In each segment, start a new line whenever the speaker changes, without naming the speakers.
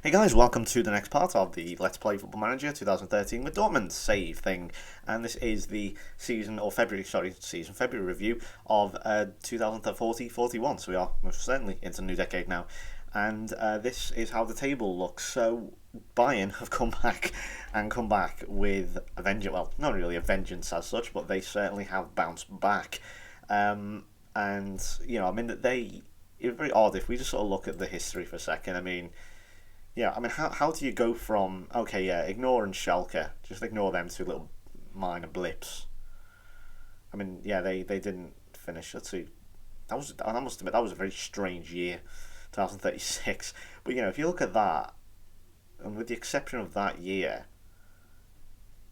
Hey guys, welcome to the next part of the Let's Play Football Manager 2013 with Dortmund save thing, and this is the February review of 2040-41. So we are most certainly into the new decade now, and this is how the table looks. So Bayern have come back with a vengeance. Well, not really a vengeance as such, but they certainly have bounced back. And it's very odd if we just sort of look at the history for a second. How do you go from, okay, yeah, ignoring Schalke, just ignore them two little minor blips. They didn't finish. Let's see, I must admit, that was a very strange year, 2036. But, if you look at that, and with the exception of that year,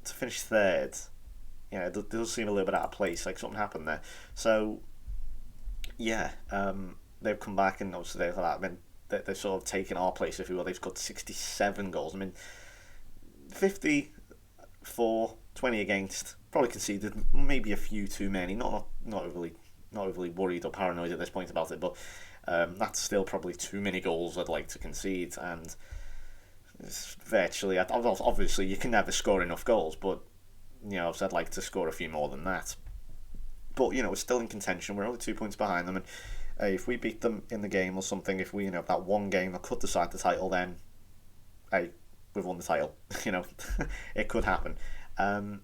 to finish third, it does seem a little bit out of place, like something happened there. So, they've come back, and obviously they've sort of taken our place, if you will. They've got 67 goals. 54, 20 against. Probably conceded maybe a few too many. Not overly worried or paranoid at this point about it, but that's still probably too many goals I'd like to concede. And it's virtually, obviously, you can never score enough goals, but I'd like to score a few more than that. But we're still in contention. We're only 2 points behind them, and if we beat them in the game or something, if we that one game that could decide the title, then we've won the title. It could happen. So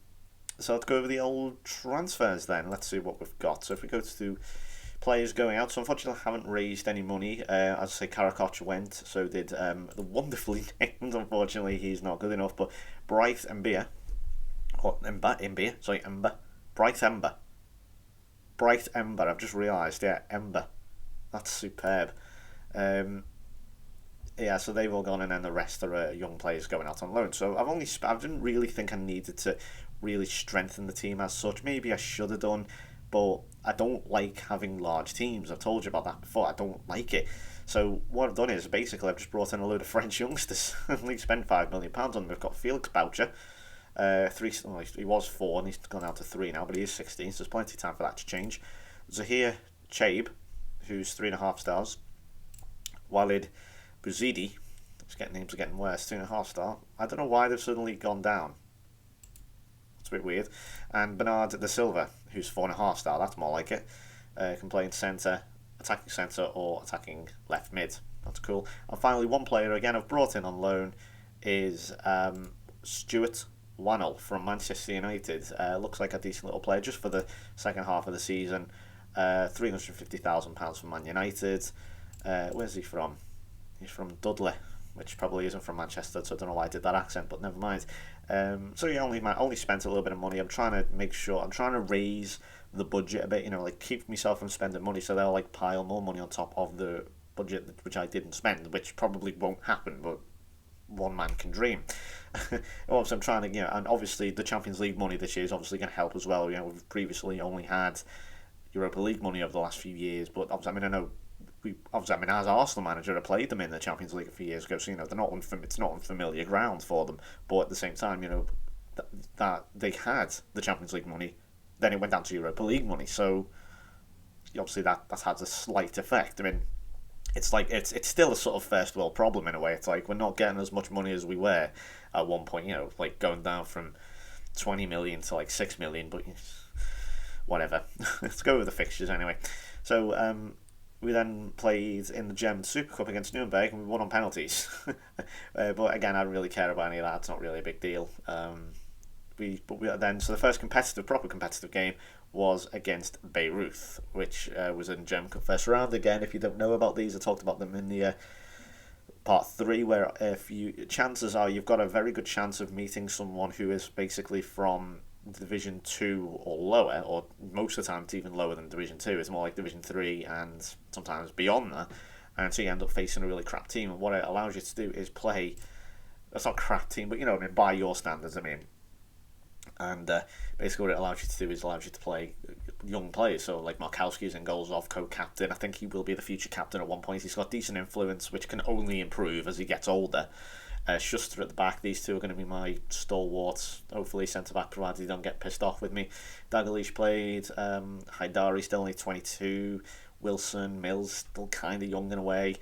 let's go over the old transfers then. Let's see what we've got. So if we go to players going out, so unfortunately I haven't raised any money. As I say, Karakoc went, so did the wonderfully named, unfortunately he's not good enough, but Bright Ember. Bright Ember, I've just realised, Ember. That's superb. So they've all gone, and then the rest are young players going out on loan. So I didn't really think I needed to really strengthen the team as such. Maybe I should have done, but I don't like having large teams. I've told you about that before. I don't like it. So what I've done is basically I've just brought in a load of French youngsters. Only spent £5 million on them. We've got Felix Boucher. He was 4 and he's gone down to 3 now, but he is 16, so there's plenty of time for that to change. Zahir Chaib, who's 3.5 stars. Walid Bouzidi, names are getting worse, 2.5 star. I don't know why they've suddenly gone down. It's a bit weird. And Bernard da Silva, who's 4.5 star. That's more like it. Can play in centre, attacking centre, or attacking left mid. That's cool. And finally, one player again I've brought in on loan is Stuart Wannell from Manchester United. Looks like a decent little player just for the second half of the season. £350,000 from Man United. Where's he from? He's from Dudley, which probably isn't from Manchester, so I don't know why I did that accent, but never mind. So he only spent a little bit of money. I'm trying to raise the budget a bit, keep myself from spending money, so they'll pile more money on top of the budget which I didn't spend, which probably won't happen, but one man can dream. Also, I'm trying to, and obviously the Champions League money this year is obviously going to help as well. We've previously only had Europa League money over the last few years, but obviously, I know as Arsenal manager, I played them in the Champions League a few years ago, so it's not unfamiliar ground for them. But at the same time, that they had the Champions League money, then it went down to Europa League money, so obviously that's had a slight effect. It's still a sort of first world problem in a way. It's like we're not getting as much money as we were at one point. Going down from 20 million to 6 million, but whatever. Let's go with the fixtures anyway. So we then played in the German Super Cup against Nuremberg, and we won on penalties. But again, I don't really care about any of that. It's not really a big deal. So the first proper competitive game was against Bayreuth, which was in German Cup first round. Again, if you don't know about these, I talked about them in the part 3, where chances are you've got a very good chance of meeting someone who is basically from Division 2 or lower, or most of the time it's even lower than Division 2. It's more like Division 3 and sometimes beyond that, and so you end up facing a really crap team. And what it allows you to do is play, that's not a crap team, but by your standards, and basically what it allows you to do is allows you to play young players. So Markowski's in goals, off co-captain. I think he will be the future captain at one point. He's got decent influence, which can only improve as he gets older. Schuster at the back. These two are going to be my stalwarts. Hopefully centre-back, provided they don't get pissed off with me. Dalglish played. Haidari still only 22. Wilson, Mills still kind of young in a way.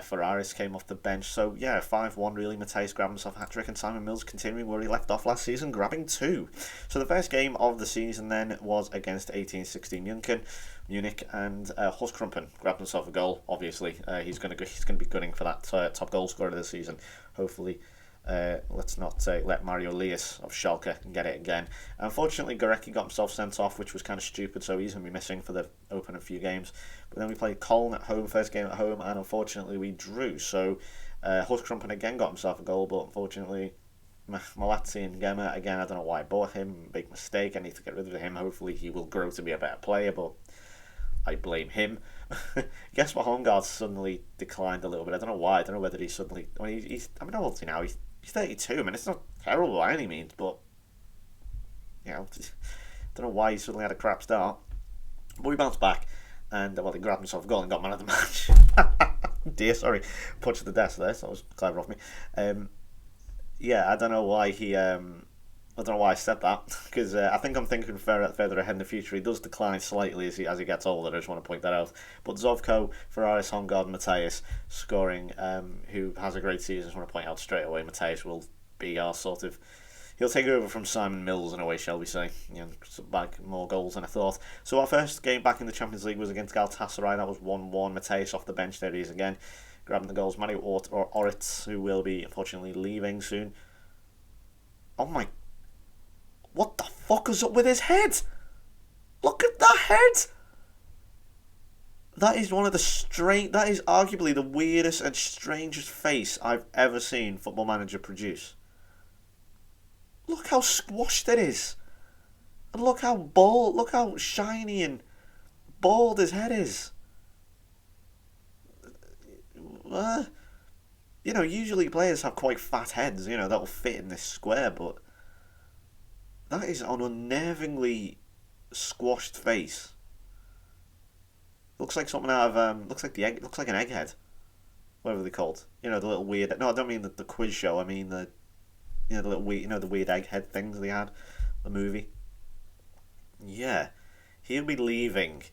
Ferraris came off the bench. So, yeah, 5-1 really. Mateus grabbed himself a hat-trick, and Simon Mills continuing where he left off last season, grabbing 2. So the first game of the season then was against 18-16 Munich, and Horst Krumpen grabbed himself a goal. Obviously, he's going to be gunning for that top goal scorer of the season. Hopefully, let's not let Mario Lias of Schalke get it again. Unfortunately, Gorecki got himself sent off, which was kind of stupid, so he's going to be missing for the opening few games. But then we played Cologne at home, first game at home, and unfortunately we drew. So Horst Krumpen again got himself a goal, but unfortunately Malazzi and Gemma, again, I don't know why I bought him. Big mistake, I need to get rid of him. Hopefully he will grow to be a better player, but I blame him. Guess what? Holmgaard suddenly declined a little bit. I don't know why. I don't know whether he suddenly... I mean, how old is he now? He's 32. I mean, it's not terrible by any means, but... You know, I don't know why he suddenly had a crap start. But we bounced back, and, well, he grabbed himself a goal and got man of the match. Dear, sorry. Punch the desk there, so that was clever of me. Yeah, I don't know why he... I don't know why I said that, because I think I'm thinking further ahead in the future. He does decline slightly as he gets older. I just want to point that out. But Zovko, Ferraris, Holmgaard, and Mateus scoring, who has a great season. I just want to point out straight away, Mateus will be our sort of... He'll take over from Simon Mills in a way, shall we say. You know, back more goals than I thought. So our first game back in the Champions League was against Galatasaray. That was 1-1. Mateus off the bench. There he is again, grabbing the goals. Mario Oritz, who will be unfortunately leaving soon. Oh my... What the fuck is up with his head? Look at that head! That is one of the that is arguably the weirdest and strangest face I've ever seen Football Manager produce. Look how squashed it is. And look how bald, look how shiny and bald his head is. You know, usually players have quite fat heads, you know, that will fit in this square, but that is an unnervingly squashed face. Looks like something out of looks like an egghead. Whatever they're called. You know, the little weird... No, I don't mean the quiz show. I mean the little weird, the weird egghead things they had, the movie. Yeah, he'll be leaving.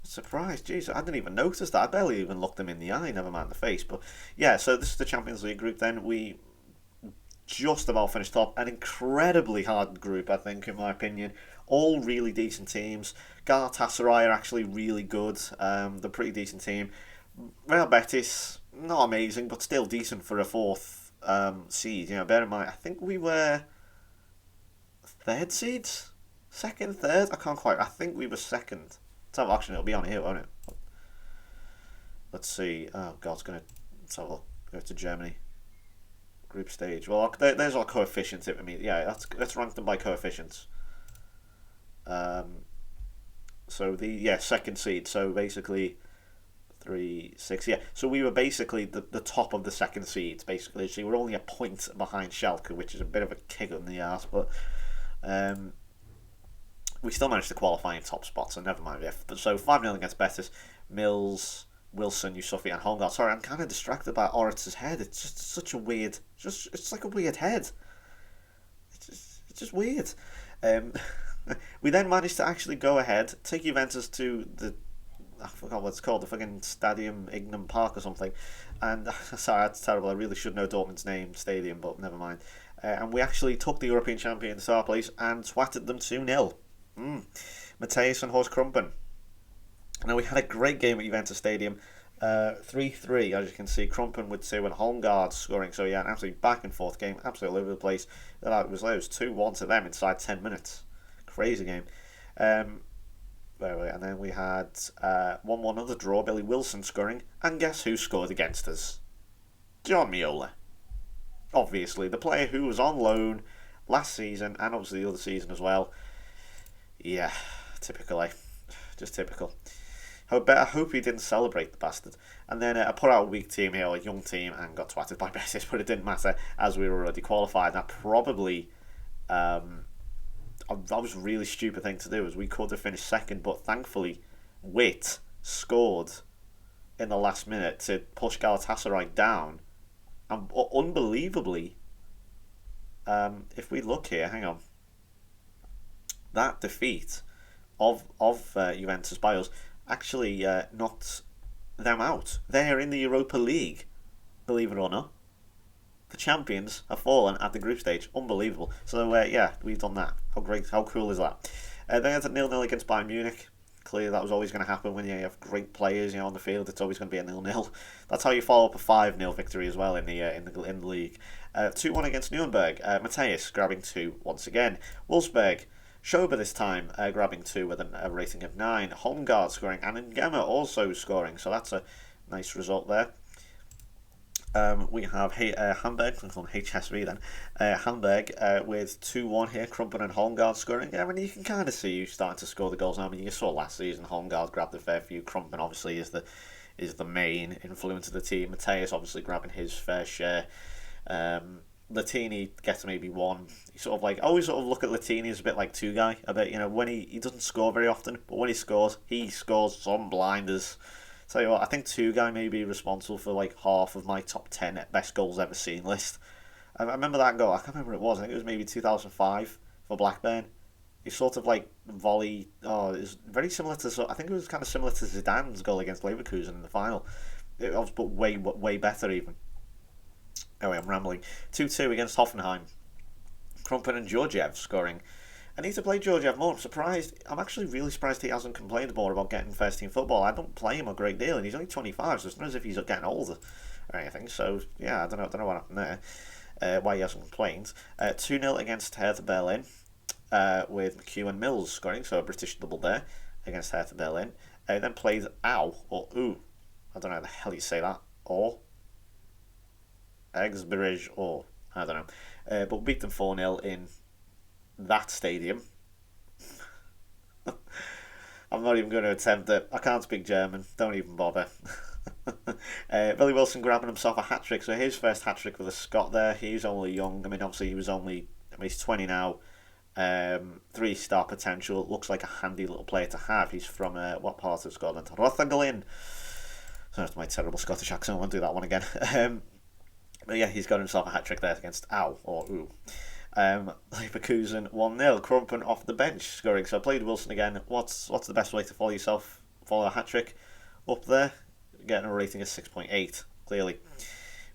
Surprised, jeez, I didn't even notice that. I barely even looked him in the eye, never mind the face. But yeah, so this is the Champions League group then. We just about finished top. An incredibly hard group, I think, in my opinion. All really decent teams. Galatasaray are actually really good. They're a pretty decent team. Real Betis, not amazing, but still decent for a fourth seed. You know, bear in mind, I think we were third seeds? Second, third? I can't quite. I think we were second. Let's have action. It'll be on here, won't it? Let's see. Oh, God, let's have a look. Go to Germany. Group stage. Well, there's our coefficients. I mean, yeah, let's rank them by coefficients. So second seed. So basically 3, 6. Yeah. So we were basically the top of the second seed. Basically, so we were only a point behind Schalke, which is a bit of a kick in the arse, but we still managed to qualify in top spots. So never mind. Yeah. So 5-0 against Betis. Mills, Wilson, Yusufi, and Holmgaard. Sorry, I'm kind of distracted by Oritz's head. It's just such a weird... It's like a weird head. It's just weird. We then managed to actually go ahead, take Juventus to the... I forgot what it's called, the fucking Stadium Ignum Park or something. And, sorry, that's terrible. I really should know Dortmund's stadium, but never mind. And we actually took the European champions to our place and swatted them 2-0. Mateus and Horst Krumpen. Now, we had a great game at Juventus Stadium. 3-3, as you can see. Krumpen with 2 and Holmgaard scoring. So, yeah, an absolutely back and forth game. Absolutely all over the place. It was 2-1 to them inside 10 minutes. Crazy game. And then we had 1-1 another draw. Billy Wilson scoring. And guess who scored against us? John Miola. Obviously, the player who was on loan last season and obviously the other season as well. Yeah, typical, eh? Just typical. I hope he didn't celebrate, the bastard. And then I put out a weak team here, a young team, and got twatted by Betis, but it didn't matter as we were already qualified. And that probably, that was a really stupid thing to do, as we could have finished second, but thankfully, Witt scored in the last minute to push Galatasaray down. And unbelievably, if we look here, hang on, that defeat of Juventus by us actually knocked them out. They're in the Europa League, believe it or not. The champions have fallen at the group stage. Unbelievable. So, yeah, we've done that. How great, how cool is that? They had a 0-0 against Bayern Munich. Clearly, that was always going to happen when you have great players, on the field. It's always going to be a 0-0. That's how you follow up a 5-0 victory as well in the league. 2-1 against Nuremberg. Mateus grabbing 2 once again. Wolfsburg. Schober this time grabbing 2 with a rating of 9. Holmgard scoring and Ngema also scoring. So that's a nice result there. We have Hamburg, I'm calling HSV then. Hamburg with 2-1 here. Krumpen and Holmgard scoring. I mean, you can kind of see who's starting to score the goals now. I mean, you saw last season Holmgard grabbed a fair few. Krumpen obviously is the main influence of the team. Mateus obviously grabbing his fair share. Latini gets maybe 1. You sort of I always sort of look at Latini as a bit like 2 guy. A bit, when he doesn't score very often, but when he scores some blinders. Tell you what, I think 2 guy may be responsible for half of my top 10 best goals ever seen list. I remember that goal. I can't remember what it was. I think it was maybe 2005 for Blackburn. He sort of volley. Oh, it was very similar to. I think it was kind of similar to Zidane's goal against Leverkusen in the final. It was, but way better even. Anyway, I'm rambling. 2-2 against Hoffenheim. Krumpen and Georgiev scoring. I need to play Georgiev more. I'm surprised. I'm actually really surprised he hasn't complained more about getting first team football. I don't play him a great deal, and he's only 25, so it's not as if he's getting older or anything. So yeah, I don't know what happened there. Why he hasn't complained. 2-0 against Hertha Berlin, with McHugh and Mills scoring. So a British double there against Hertha Berlin. Then played Au or U. I don't know how the hell you say that. Or Egsbridge or I don't know. But beat them 4-0 in that stadium. I'm not even going to attempt it. I can't speak German. Don't even bother. Billy Wilson grabbing himself a hat-trick. So his first hat-trick with a Scot there. He's only young. I mean, obviously he's 20 now. 3-star potential. Looks like a handy little player to have. He's from what part of Scotland? Rotherglyn. So that's my terrible Scottish accent. I won't do that one again. But yeah, he's got himself a hat-trick there against Au or U. Leverkusen 1-0. Krumpen off the bench scoring. So I played Wilson again. What's the best way to follow a hat-trick? Up there, getting a rating of 6.8, clearly.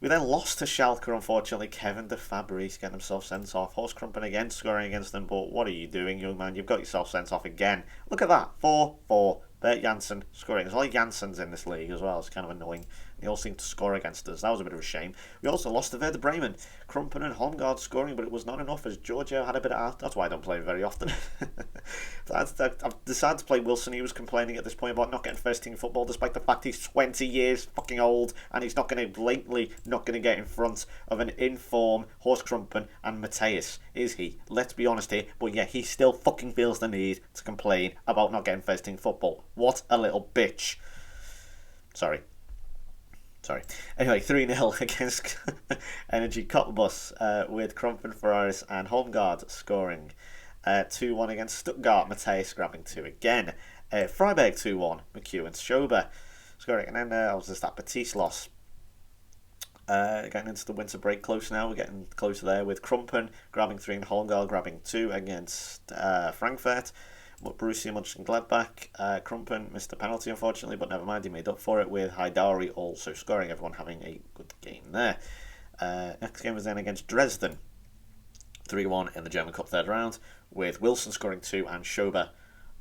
We then lost to Schalke, unfortunately. Kevin de Fabris getting himself sent off. Horst Krumpen again scoring against them, but what are you doing, young man? You've got yourself sent off again. Look at that, 4-4. Bert Janssen scoring. There's a lot of Janssens in this league as well. It's kind of annoying. They all seem to score against us. That was a bit of a shame. We also lost to Werder Bremen. Krumpen and Holmgard scoring, but it was not enough as Georgia had a bit of... That's why I don't play very often. I've decided to play Wilson. He was complaining at this point about not getting first team football, despite the fact he's 20 years fucking old, and he's not going to blatantly not going to get in front of an in-form Horst Krumpen and Mateus, is he? Let's be honest here. But yeah, he still fucking feels the need to complain about not getting first team football. What a little bitch. Sorry. Anyway, 3-0 against Energy Cottbus with Krumpen, Ferraris and Holmgard scoring. 2-1 against Stuttgart, Mateus grabbing 2 again. Freiburg 2-1, McHugh and Schober scoring. And then was just that Batiste loss. Getting into the winter break close now. We're getting closer there with Krumpen grabbing 3 and Holmgard grabbing 2 against Frankfurt. Borussia Mönchengladbach. Krumpen missed the penalty, unfortunately, but never mind, he made up for it with Haidari also scoring. Everyone having a good game there. Next game was then against Dresden. 3-1 in the German Cup third round, with Wilson scoring 2 and Schober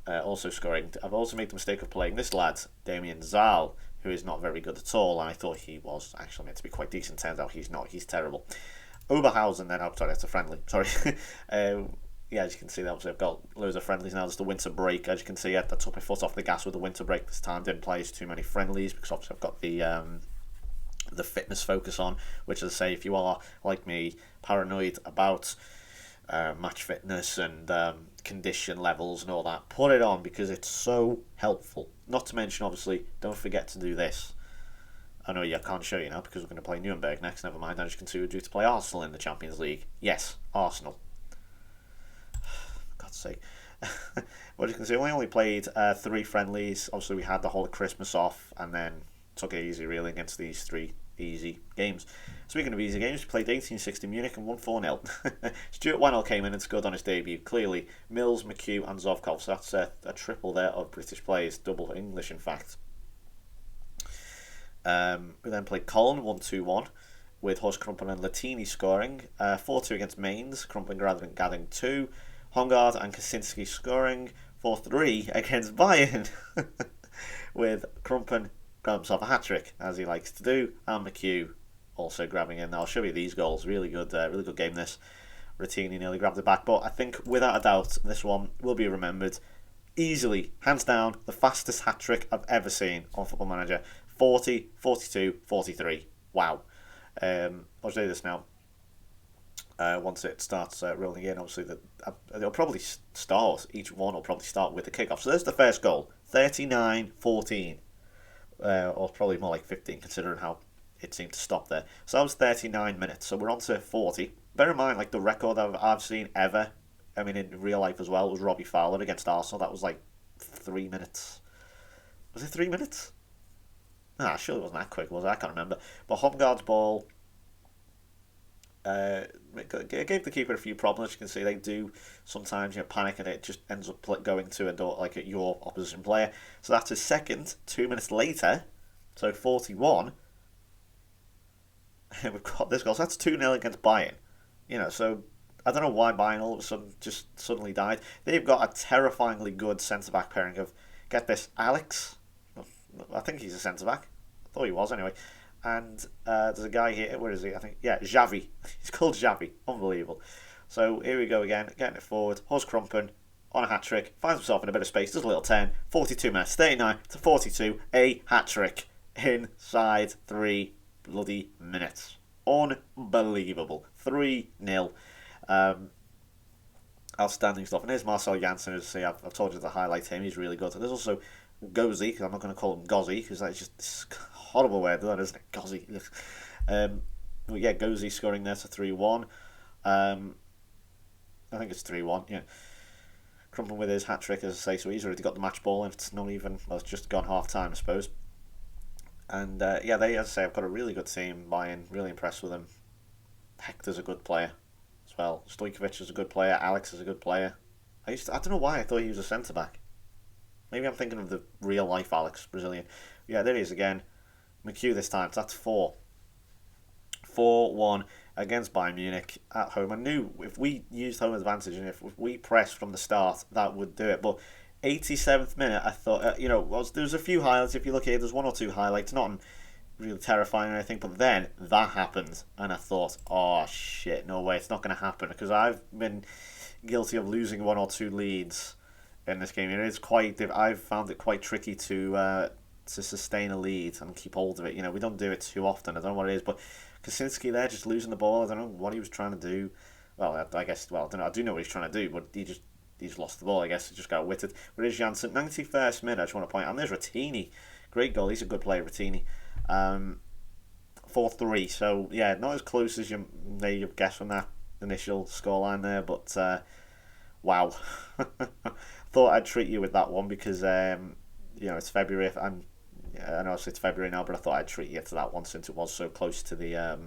also scoring. I've also made the mistake of playing this lad, Damien Zahl, who is not very good at all, and I thought he was actually meant to be quite decent. Turns out he's not. He's terrible. Oberhausen then, sorry, that's a friendly. Sorry. Yeah, as you can see, obviously I've got loads of friendlies now. There's the winter break. As you can see, I took my foot off the gas with the winter break this time. Didn't play too many friendlies because obviously I've got the fitness focus on, which, as I say, if you are, like me, paranoid about match fitness and condition levels and all that, put it on because it's so helpful. Not to mention, obviously, don't forget to do this. I know I can't show you now because we're going to play Nuremberg next. Never mind. As you can see, we're due to play Arsenal in the Champions League. Yes, Arsenal. God's sake. Well, you can see, we only played 3 friendlies. Obviously, we had the whole of Christmas off and then took it easy, really, against these 3 easy games. Speaking of easy games, we played 1860 Munich and won 4-0. Stuart Wennell came in and scored on his debut. Clearly, Mills, McHugh and Zovkov. So that's a triple there of British players. Double English, in fact. We then played Colin 1-2-1 with Horst Krumpen and Latini scoring. 4-2 against Mainz, Krumpen gathering 2. Hongard and Kaczynski scoring. 4-3 against Bayern with Krumpen grabbing himself a hat-trick, as he likes to do, and McHugh also grabbing in. I'll show you these goals. Really good game this. Rattini nearly grabbed it back, but I think without a doubt this one will be remembered. Easily, hands down, the fastest hat-trick I've ever seen on Football Manager. 40, 42, 43. Wow. I'll show you this now. Once it starts rolling in, obviously they'll probably start, each one will probably start with the kickoff. So there's the first goal, 39-14. Or probably more like 15 considering how it seemed to stop there. So that was 39 minutes. So we're on to 40. Bear in mind, like the record I've seen ever, I mean in real life as well, was Robbie Fowler against Arsenal. That was like 3 minutes. Was it 3 minutes? Surely it wasn't that quick, was it? I can't remember. But Hongard's ball gave the keeper a few problems. You can see they do sometimes panic and it just ends up going to your opposition player. So that's his second. 2 minutes later, so 41. We've got this goal. So that's 2-0 against Bayern. So I don't know why Bayern all of a sudden just suddenly died. They've got a terrifyingly good centre back pairing of, get this, Alex. I think he's a centre back. I thought he was anyway. And there's a guy here. Where is he? I think Xavi. He's called Xavi. Unbelievable. So here we go again, getting it forward. Horst Krumpen on a hat trick, finds himself in a bit of space. Does a little 10. 42 minutes, 39-42. A hat trick inside 3 bloody minutes. Unbelievable. 3-0. Outstanding stuff. And here's Marcel Janssen. As I say, I've told you to highlight him. He's really good. And there's also Gozi, because I'm not going to call him Gozzi, because that's just this horrible word, isn't it? Gozzi. Gozi scoring there to 3-1. I think it's 3-1, yeah. Krumpen with his hat-trick, as I say, so he's already got the match ball, and it's not even, well, it's just gone half-time, I suppose. And, they, as I say, I've got a really good team, Bayern, really impressed with them. Hector's a good player as well. Stojkovic is a good player. Alex is a good player. I don't know why I thought he was a centre-back. Maybe I'm thinking of the real-life Alex, Brazilian. Yeah, there he is again. McHugh this time, so that's 4. 4-1 against Bayern Munich at home. I knew if we used home advantage and if we pressed from the start, that would do it. But 87th minute, I thought, there was a few highlights. If you look here, there's 1 or 2 highlights, not really terrifying or anything, but then that happened, and I thought, oh shit, no way, it's not going to happen, because I've been guilty of losing 1 or 2 leads in this game. I've found it quite tricky to sustain a lead and keep hold of it. We don't do it too often. I don't know what it is, but Kaczynski there just losing the ball. I don't know what he was trying to do. Well, I guess. Well, I don't know. I do know what he's trying to do, but he just lost the ball. I guess he just got witted. But there's Janssen, 91st minute. I just want to point out. And there's Rattini, great goal. He's a good player, Rattini. 4-3. So yeah, not as close as you may have guessed from that initial scoreline there, but wow. Thought I'd treat you with that one because it's February. I know it's February now, but I thought I'd treat you to that one since it was so close to the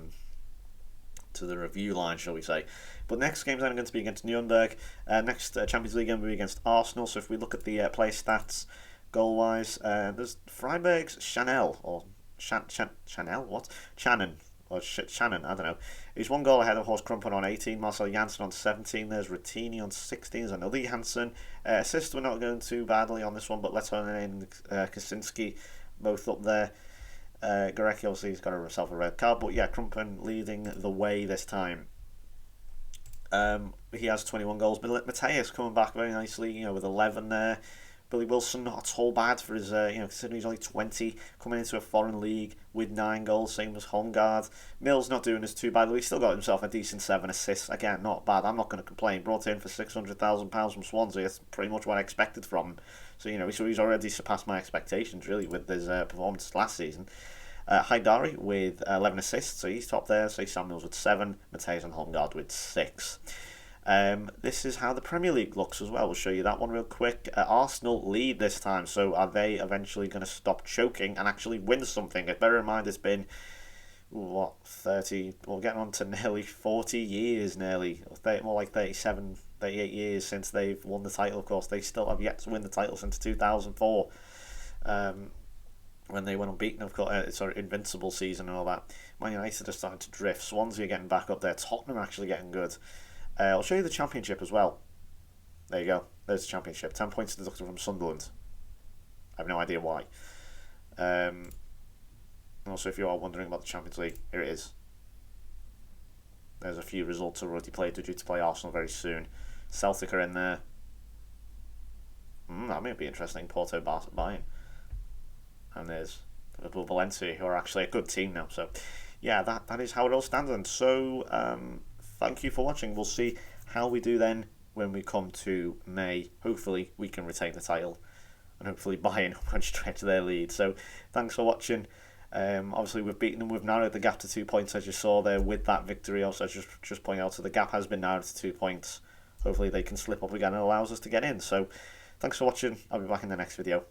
review line, shall we say. But next game's only going to be against Nuremberg. Next Champions League game will be against Arsenal. So if we look at the play stats, goal wise, there's Freiburg's Chanel or Chanel what? Shannon. Shannon, I don't know. He's 1 goal ahead of Horst Krumpen on 18, Marcel Janssen on 17, there's Rattini on 16, there's another Janssen. Assists, we're not going too badly on this one, but Letonen and Kaczynski both up there. Gorecki, obviously, he's got himself a red card, but yeah, Krumpen leading the way this time. He has 21 goals, but Mateus coming back very nicely, with 11 there. Billy Wilson, not at all bad for his, considering he's only 20, coming into a foreign league with 9 goals, same as Hongard. Mills not doing this too badly. He still got himself a decent 7 assists. Again, not bad. I'm not going to complain. Brought in for £600,000 from Swansea. That's pretty much what I expected from him. So, he's already surpassed my expectations, really, with his performance last season. Haidari with 11 assists, so he's top there. So Samuels with 7, Mateus and Hongard with 6. This is how the Premier League looks as well. We'll show you that one real quick. Arsenal lead this time, so are they eventually going to stop choking and actually win something? Bear in mind, it's been 30, we're getting on to nearly 40 years, more like 37, 38 years since they've won the title. Of course, they still have yet to win the title since 2004. when they went unbeaten, of course, invincible season and all that. Man United are starting to drift. Swansea are getting back up there. Tottenham are actually getting good. I'll show you the Championship as well. There you go. There's the Championship. 10 points deducted from Sunderland. I have no idea why. Also, if you are wondering about the Champions League, here it is. There's a few results already played. They're due to play Arsenal very soon. Celtic are in there. That may be interesting. Porto, Bayern. And there's Liverpool, Valencia, who are actually a good team now. So, yeah, that is how it all stands. And so, thank you for watching. We'll see how we do then when we come to May. Hopefully, we can retain the title. And hopefully, Bayern won't stretch their lead. So, thanks for watching. Obviously, we've beaten them. We've narrowed the gap to 2 points, as you saw there with that victory. Also, just point out, so the gap has been narrowed to 2 points. Hopefully, they can slip up again and allows us to get in. So, thanks for watching. I'll be back in the next video.